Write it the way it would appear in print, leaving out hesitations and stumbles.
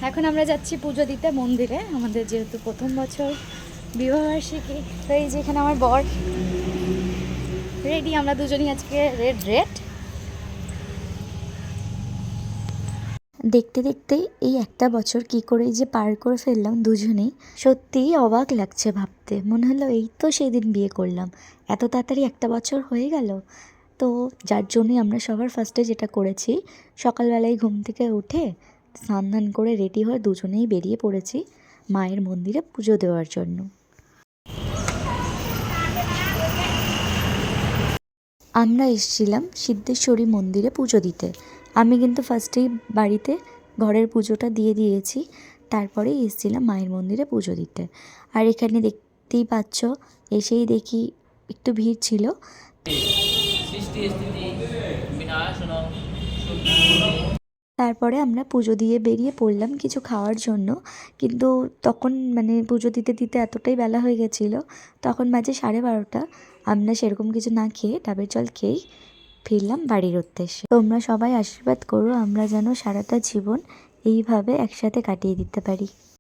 এখন আমরা যাচ্ছি পুজো দিতে মন্দিরে, আমাদের যেহেতু প্রথম বছর বিবাহবার্ষিকী। তো এই যে এখানে আমার বর রেডি, আমরা দুজনই আজকে রেড রেড। দেখতে দেখতে এই একটা বছর কি করে যে পার করে ফেললাম দুজনেই, সত্যিই অবাক লাগছে ভাবতে। মনে হলো এই তো সেদিন বিয়ে করলাম, এত তাড়াতাড়ি একটা বছর হয়ে গেল। তো যার জন্যই আমরা সবার ফার্স্টে যেটা করেছি, সকালবেলায় ঘুম থেকে উঠে স্নান ধান করে রেডি হয়ে দুজনেই বেরিয়ে পড়েছি মায়ের মন্দিরে পুজো দেওয়ার জন্য। আমরা এসেছিলাম সিদ্ধেশ্বরী মন্দিরে পুজো দিতে। আমি কিন্তু ফার্স্টেই বাড়িতে ঘরের পুজোটা দিয়ে দিয়েছি, তারপরেই এসেছিলাম মায়ের মন্দিরে পুজো দিতে। আর এখানে দেখতেই পাচ্ছ, এসেই দেখি একটু ভিড় ছিল। তারপরে আমরা পুজো দিয়ে বেরিয়ে পড়লাম কিছু খাওয়ার জন্য, কিন্তু তখন পুজো দিতে দিতে এতটাই বেলা হয়ে গেছিলো, তখন বাজে 12:30। আমরা সেরকম কিছু না খেয়ে ডাবের জল খেয়েই ফিরলাম বাড়ির উদ্দেশ্যে। তোমরা সবাই আশীর্বাদ করো আমরা যেন সারাটা জীবন এইভাবে একসাথে কাটিয়ে দিতে পারি।